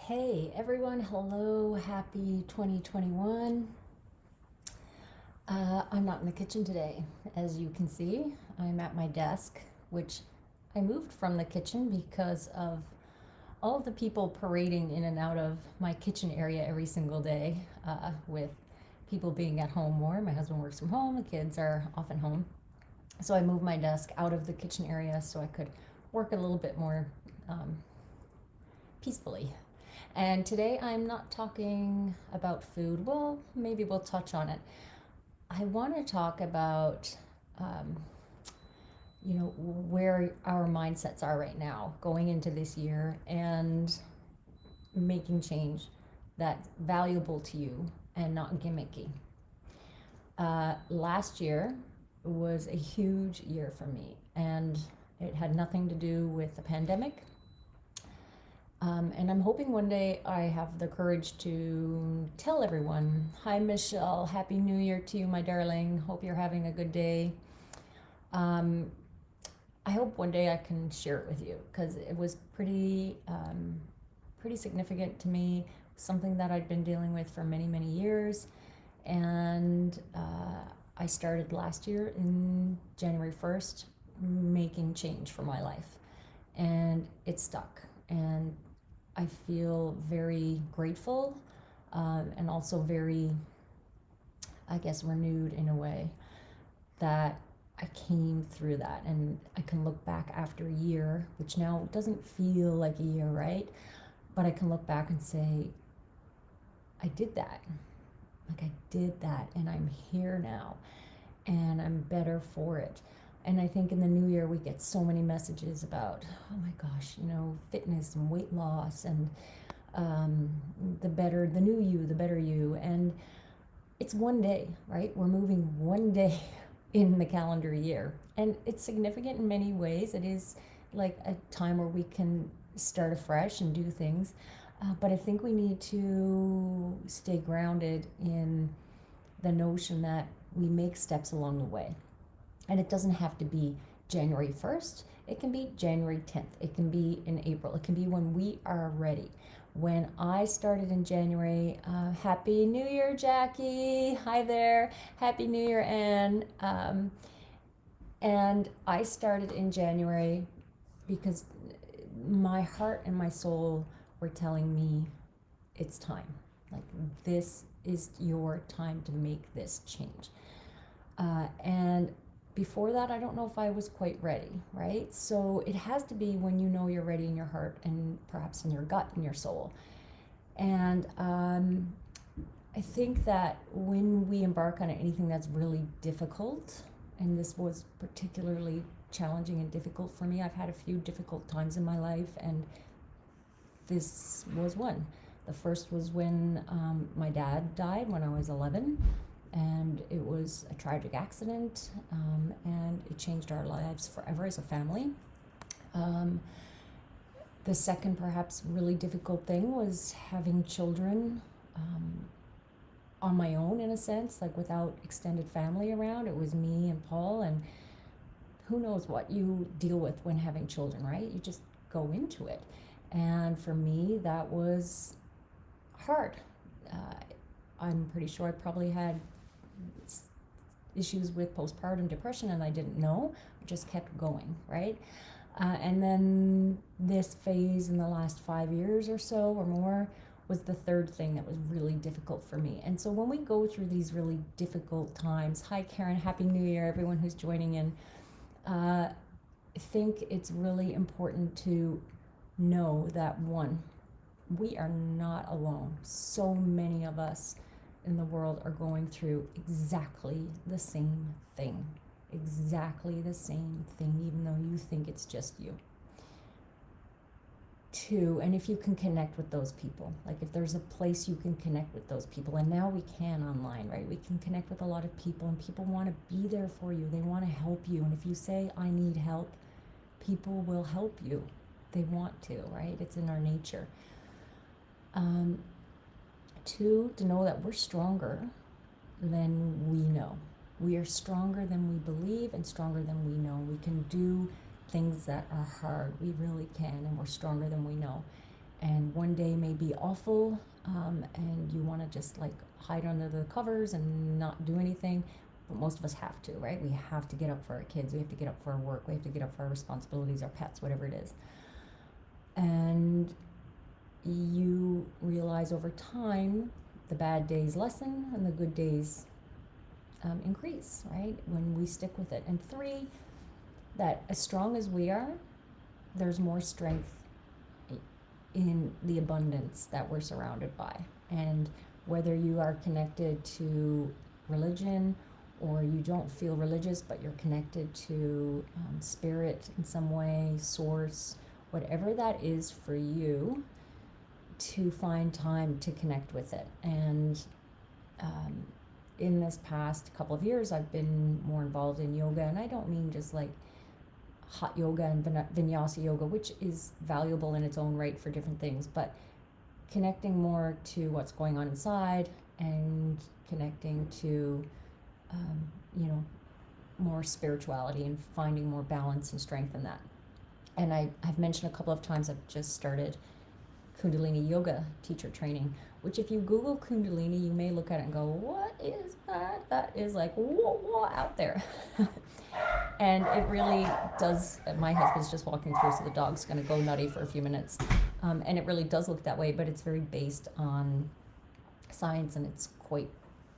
Hey everyone, hello, happy 2021. I'm not in the kitchen today. As you can see, I'm at my desk, which I moved from the kitchen because of all of the people parading in and out of my kitchen area every single day, with people being at home more. My husband works from home, the kids are often home. So I moved my desk out of the kitchen area so I could work a little bit more peacefully. And today I'm not talking about food. Well, maybe we'll touch on it. I want to talk about, um, where our mindsets are right now going into this year and making change that's valuable to you and not gimmicky. Last year was a huge year for me, and it had nothing to do with the pandemic. And I'm hoping one day I have the courage to tell everyone, hi Michelle, Happy New Year to you, my darling. Hope you're having a good day. I hope one day I can share it with you because it was pretty significant to me, something that I'd been dealing with for many, many years. And I started last year in January 1st making change for my life, and it stuck. And I feel very grateful, and also very, I guess, renewed in a way that I came through that. And I can look back after a year, which now doesn't feel like a year, right? But I can look back and say, I did that. Like, I did that, and I'm here now, and I'm better for it. And I think in the new year, we get so many messages about, oh my gosh, fitness and weight loss and the new you, the better you. And it's one day, right? We're moving one day in the calendar year. And it's significant in many ways. It is like a time where we can start afresh and do things. But I think we need to stay grounded in the notion that we make steps along the way. And it doesn't have to be January 1st. It can be January 10th. It can be in April. It can be when we are ready. When I started in January, Happy New Year, Jackie. Hi there. Happy New Year, Anne. And I started in January because my heart and my soul were telling me it's time. Like, this is your time to make this change. And before that, I don't know if I was quite ready, right? So it has to be when you know you're ready in your heart and perhaps in your gut and your soul. And I think that when we embark on anything that's really difficult, and this was particularly challenging and difficult for me, I've had a few difficult times in my life, and this was one. The first was when my dad died when I was 11. And it was a tragic accident, and it changed our lives forever as a family. The second, perhaps really difficult thing was having children on my own, in a sense, like without extended family around. It was me and Paul, and who knows what you deal with when having children, right? You just go into it. And for me, that was hard. I'm pretty sure I probably had issues with postpartum depression, and I didn't know. I just kept going, right? And then this phase in the last 5 years or so or more was the third thing that was really difficult for me. And so when we go through these really difficult times, hi Karen, Happy New Year, everyone who's joining in. I think it's really important to know that, one, we are not alone. So many of us in the world are going through exactly the same thing. Exactly the same thing, even though you think it's just you. Two, and if you can connect with those people, like if there's a place you can connect with those people, and now we can online, right? We can connect with a lot of people, and people want to be there for you. They want to help you. And if you say, I need help, people will help you. They want to, right? It's in our nature. Two, to know that we're stronger than we know. We are stronger than we believe and stronger than we know. We can do things that are hard. We really can, and we're stronger than we know. and one day may be awful, and you want to just like hide under the covers and not do anything. But most of us have to, right? We have to get up for our kids. We have to get up for our work. We have to get up for our responsibilities, our pets, whatever it is. And you realize over time the bad days lessen and the good days increase, right? When we stick with it. And three, that as strong as we are, there's more strength in the abundance that we're surrounded by. And whether you are connected to religion or you don't feel religious, but you're connected to spirit in some way, source, whatever that is for you, to find time to connect with it. And in this past couple of years, I've been more involved in yoga, and I don't mean just like hot yoga and vinyasa yoga, which is valuable in its own right for different things, but connecting more to what's going on inside and connecting to, more spirituality and finding more balance and strength in that. And I've mentioned a couple of times I've just started Kundalini yoga teacher training, which if you Google Kundalini, you may look at it and go, what is that? That is like, whoa, out there. And it really does, my husband's just walking through, so the dog's going to go nutty for a few minutes. And it really does look that way, but it's very based on science, and it's quite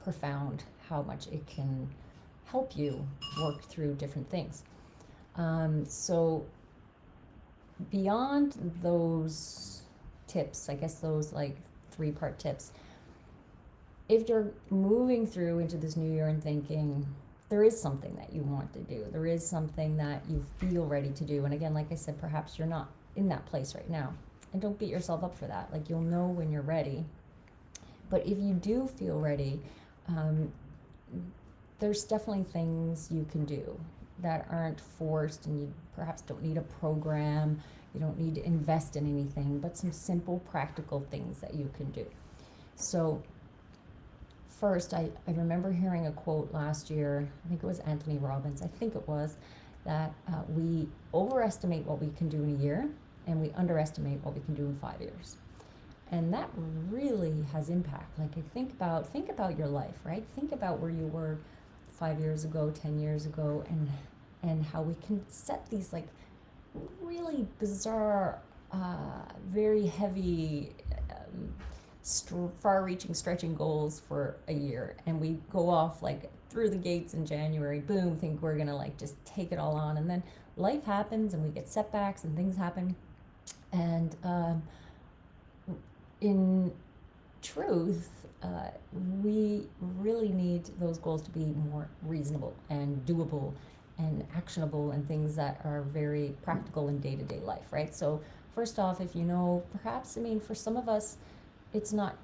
profound how much it can help you work through different things. So beyond those tips, I guess those like 3-part tips, if you're moving through into this new year and thinking there is something that you want to do, there is something that you feel ready to do, and again, like I said, perhaps you're not in that place right now, and don't beat yourself up for that. Like, you'll know when you're ready. But if you do feel ready, there's definitely things you can do that aren't forced, and you perhaps don't need a program, you don't need to invest in anything, but some simple practical things that you can do. So first, I remember hearing a quote last year, I think it was Anthony Robbins, that we overestimate what we can do in a year, and we underestimate what we can do in 5 years. And that really has impact. Like, think about your life, right? Think about where you were 5 years ago, 10 years ago, and how we can set these like really bizarre, very heavy, far-reaching, stretching goals for a year, and we go off like through the gates in January, boom, think we're gonna like just take it all on, and then life happens, and we get setbacks, and things happen, and in truth, we really need those goals to be more reasonable and doable and actionable, and things that are very practical in day-to-day life, right? So first off, if perhaps, for some of us, it's not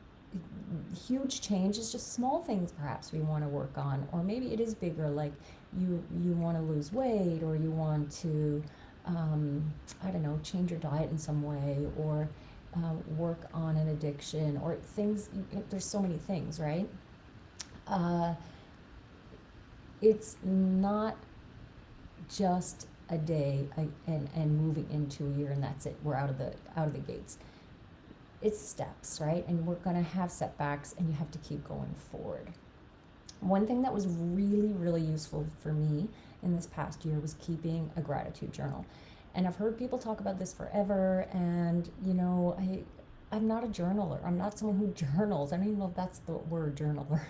huge change, it's just small things perhaps we want to work on, or maybe it is bigger, like you want to lose weight, or you want to change your diet in some way, or work on an addiction, or things. There's so many things, right? It's not just a day and moving into a year and that's it, we're out of the gates. It's steps, right? And we're going to have setbacks, and you have to keep going forward. One thing that was really, really useful for me in this past year was keeping a gratitude journal. And I've heard people talk about this forever, and I'm not a journaler. I'm not someone who journals. I don't even know if that's the word, journaler.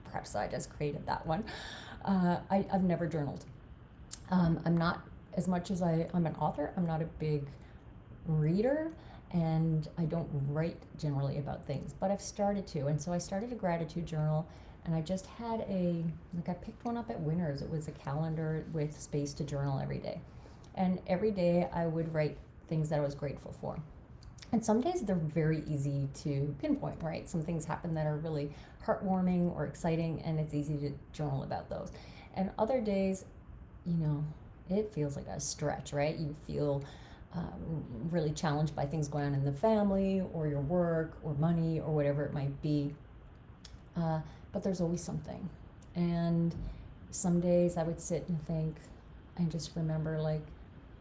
Perhaps I just created that one. I've never journaled. I'm not, as much as I'm an author, I'm not a big reader, and I don't write generally about things, but I've started to. And so I started a gratitude journal, and I just had I picked one up at Winners. It was a calendar with space to journal every day. And every day I would write things that I was grateful for. And some days they're very easy to pinpoint, right? Some things happen that are really heartwarming or exciting, and it's easy to journal about those. And other days, it feels like a stretch, right? You feel really challenged by things going on in the family, or your work, or money, or whatever it might be. But there's always something. And some days I would sit and think and just remember, like,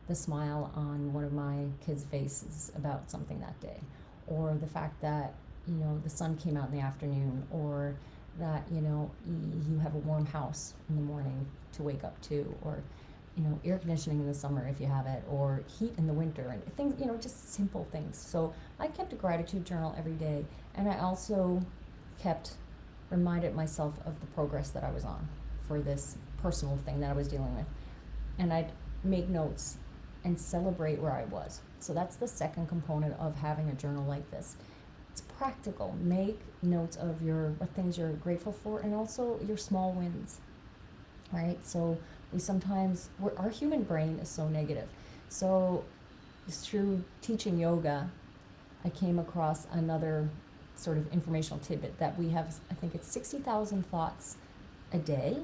the smile on one of my kids' faces about something that day, or the fact that, the sun came out in the afternoon, or that, you have a warm house in the morning to wake up to, or, air conditioning in the summer if you have it, or heat in the winter, and things, just simple things. So I kept a gratitude journal every day, and I also reminded myself of the progress that I was on for this personal thing that I was dealing with. And I'd make notes and celebrate where I was. So that's the second component of having a journal like this. It's practical. Make notes of what things you're grateful for, and also your small wins, right? So our human brain is so negative. So through teaching yoga, I came across another sort of informational tidbit that we have, I think it's 60,000 thoughts a day,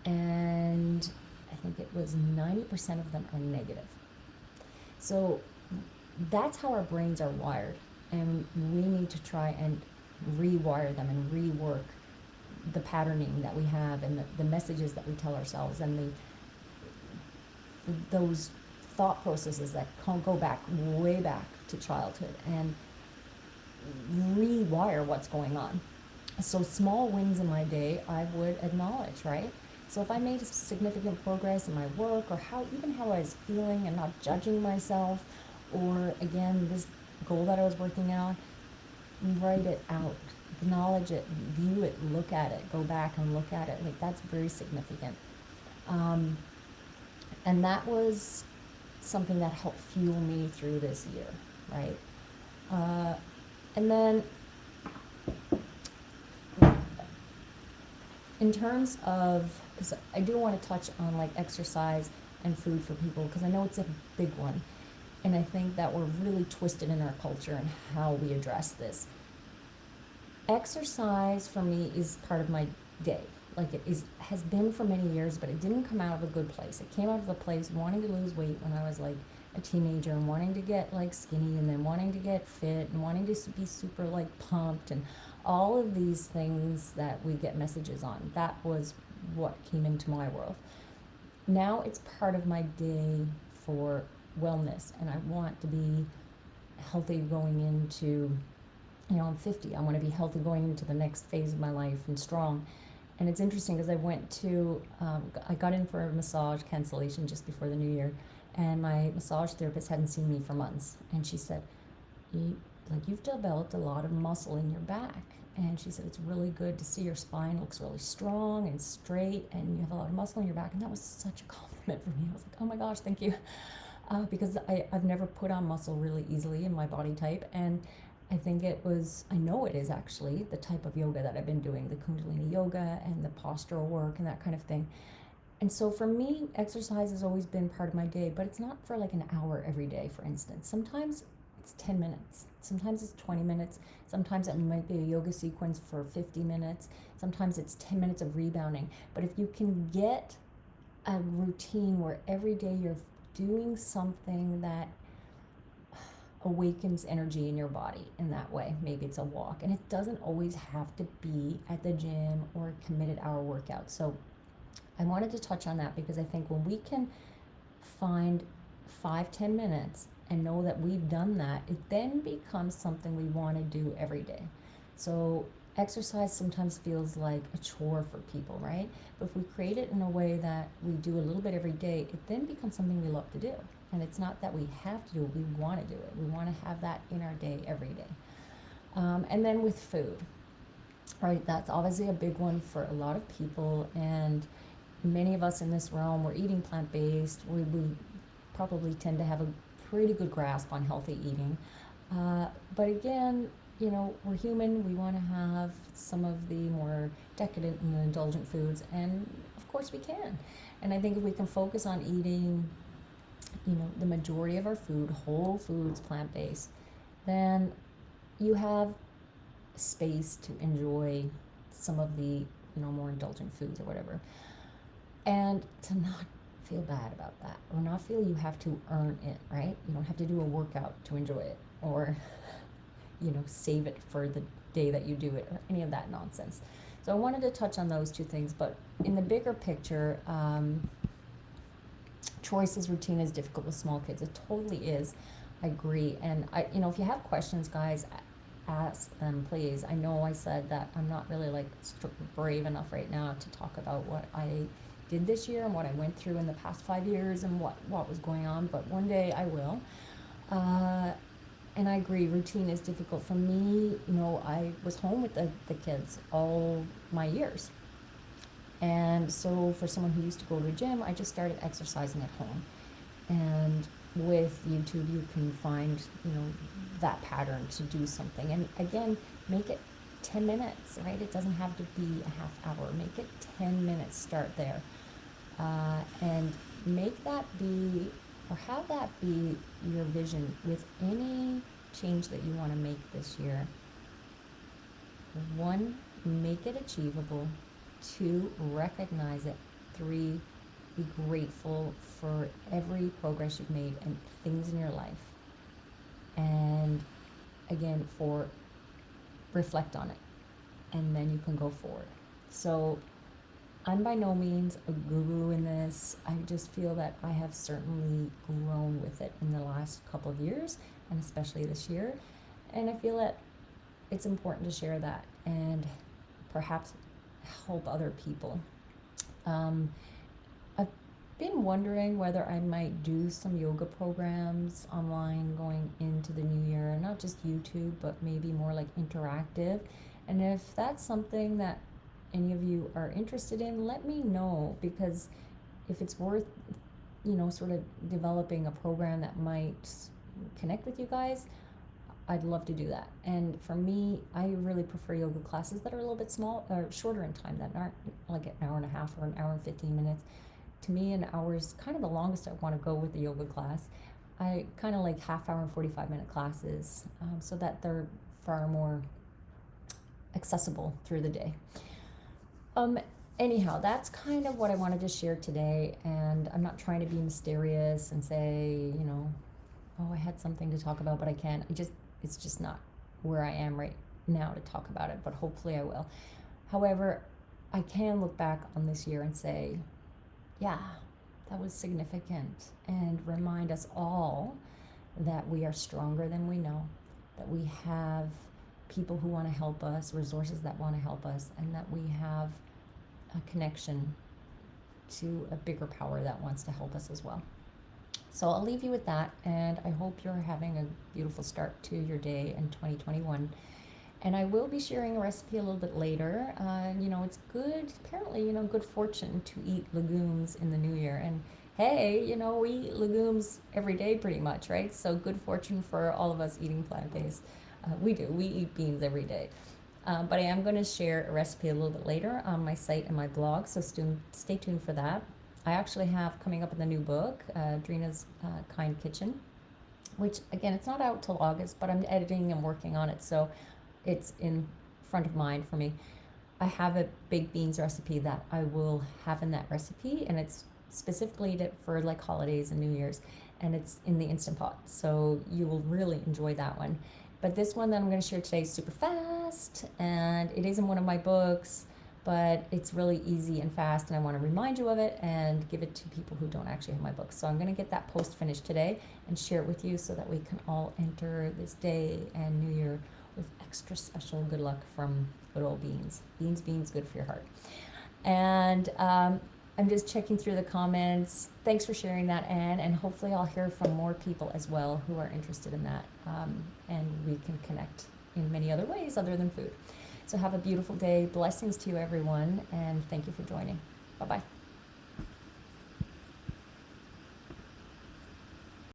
and I think it was 90% of them are negative. So that's how our brains are wired, and we need to try and rewire them and rework the patterning that we have, and the messages that we tell ourselves, and those thought processes that go back, way back to childhood, and rewire what's going on. So small wins in my day I would acknowledge, right? So if I made significant progress in my work, or how I was feeling, and not judging myself, or again, this goal that I was working on, write it out, acknowledge it, view it, look at it, go back and look at it. Like, that's very significant. And that was something that helped fuel me through this year, right? And then in terms of, because I do want to touch on like exercise and food for people, because I know it's a big one, and I think that we're really twisted in our culture and how we address this. Exercise for me is part of my day. Like, has been for many years, but it didn't come out of a good place. It came out of a place wanting to lose weight when I was like a teenager, and wanting to get like skinny, and then wanting to get fit, and wanting to be super like pumped, and all of these things that we get messages on. That was what came into my world. Now it's part of my day for wellness, and I want to be healthy going into, I'm 50. I want to be healthy going into the next phase of my life and strong. And it's interesting because I got in for a massage cancellation just before the new year, and my massage therapist hadn't seen me for months, and she said, you've developed a lot of muscle in your back. And she said, it's really good to see your spine looks really strong and straight, and you have a lot of muscle in your back. And that was such a compliment for me. I was like, oh my gosh, thank you. Because I've never put on muscle really easily in my body type. And I know it is actually the type of yoga that I've been doing, the Kundalini yoga and the postural work and that kind of thing. And so for me, exercise has always been part of my day, but it's not for like an hour every day, for instance. Sometimes it's 10 minutes. Sometimes it's 20 minutes. Sometimes it might be a yoga sequence for 50 minutes. Sometimes it's 10 minutes of rebounding. But if you can get a routine where every day you're doing something that awakens energy in your body in that way, maybe it's a walk. And it doesn't always have to be at the gym or a committed hour workout. So I wanted to touch on that, because I think when we can find 5-10 minutes and know that we've done that, it then becomes something we want to do every day. So exercise sometimes feels like a chore for people, right? But if we create it in a way that we do a little bit every day, it then becomes something we love to do. And it's not that we have to do it, we want to do it. We want to have that in our day every day. And then with food, right? That's obviously a big one for a lot of people, and many of us in this realm, we're eating plant-based. We probably tend to have a pretty good grasp on healthy eating. But again, we're human. We want to have some of the more decadent and indulgent foods, and of course we can. And I think if we can focus on eating, the majority of our food, whole foods, plant-based, then you have space to enjoy some of the, more indulgent foods or whatever. And to not feel bad about that, or not feel you have to earn it, right? You don't have to do a workout to enjoy it, or, save it for the day that you do it, or any of that nonsense. So I wanted to touch on those two things, but in the bigger picture, choices, routine is difficult with small kids. It totally is. I agree. And if you have questions, guys, ask them, please. I know I said that I'm not really like brave enough right now to talk about what I did this year and what I went through in the past 5 years and what was going on, but one day I will. And I agree, routine is difficult for me. I was home with the kids all my years. And so for someone who used to go to a gym, I just started exercising at home. And with YouTube, you can find, that pattern to do something. And again, make it 10 minutes, right? It doesn't have to be a half hour. Make it 10 minutes, start there. And make that be, or have that be your vision with any change that you want to make this year. 1, make it achievable. 2, recognize it. 3, be grateful for every progress you've made and things in your life. And again, 4, reflect on it. And then you can go forward. So I'm by no means a guru in this. I just feel that I have certainly grown with it in the last couple of years, and especially this year. And I feel that it's important to share that and perhaps help other people. I've been wondering whether I might do some yoga programs online going into the new year, not just YouTube, but maybe more like interactive. And if that's something that any of you are interested in, let me know, because if it's worth, sort of developing a program that might connect with you guys, I'd love to do that. And for me, I really prefer yoga classes that are a little bit shorter in time, that aren't like an hour and a half or an hour and 15 minutes. To me, an hour is kind of the longest I want to go with the yoga class. I kind of like half hour and 45-minute classes, so that they're far more accessible through the day. Anyhow, that's kind of what I wanted to share today, and I'm not trying to be mysterious and say, oh, I had something to talk about, but I can't. It's just not where I am right now to talk about it, but hopefully I will. However, I can look back on this year and say, yeah, that was significant, and remind us all that we are stronger than we know, that we have people who want to help us, resources that want to help us, and that we have a connection to a bigger power that wants to help us as well. So I'll leave you with that, and I hope you're having a beautiful start to your day in 2021. And I will be sharing a recipe a little bit later. It's good, apparently, good fortune to eat legumes in the new year. And hey, we eat legumes every day pretty much, right? So good fortune for all of us eating plant-based. We eat beans every day. But I am going to share a recipe a little bit later on my site and my blog, so stay tuned for that. I actually have coming up in the new book, Drina's Kind Kitchen, which, again, it's not out till August, but I'm editing and working on it, so it's in front of mind for me. I have a baked beans recipe that I will have in that recipe, and it's specifically for like holidays and New Year's, and it's in the Instant Pot, so you will really enjoy that one. But this one that I'm going to share today is super fast, and it is in one of my books, but it's really easy and fast, and I want to remind you of it and give it to people who don't actually have my book. So I'm going to get that post finished today and share it with you so that we can all enter this day and New Year with extra special good luck from good old beans. Beans, good for your heart. And I'm just checking through the comments. Thanks for sharing that, Anne, and hopefully I'll hear from more people as well who are interested in that, and we can connect in many other ways other than food. So have a beautiful day. Blessings to you, everyone, and thank you for joining. Bye-bye.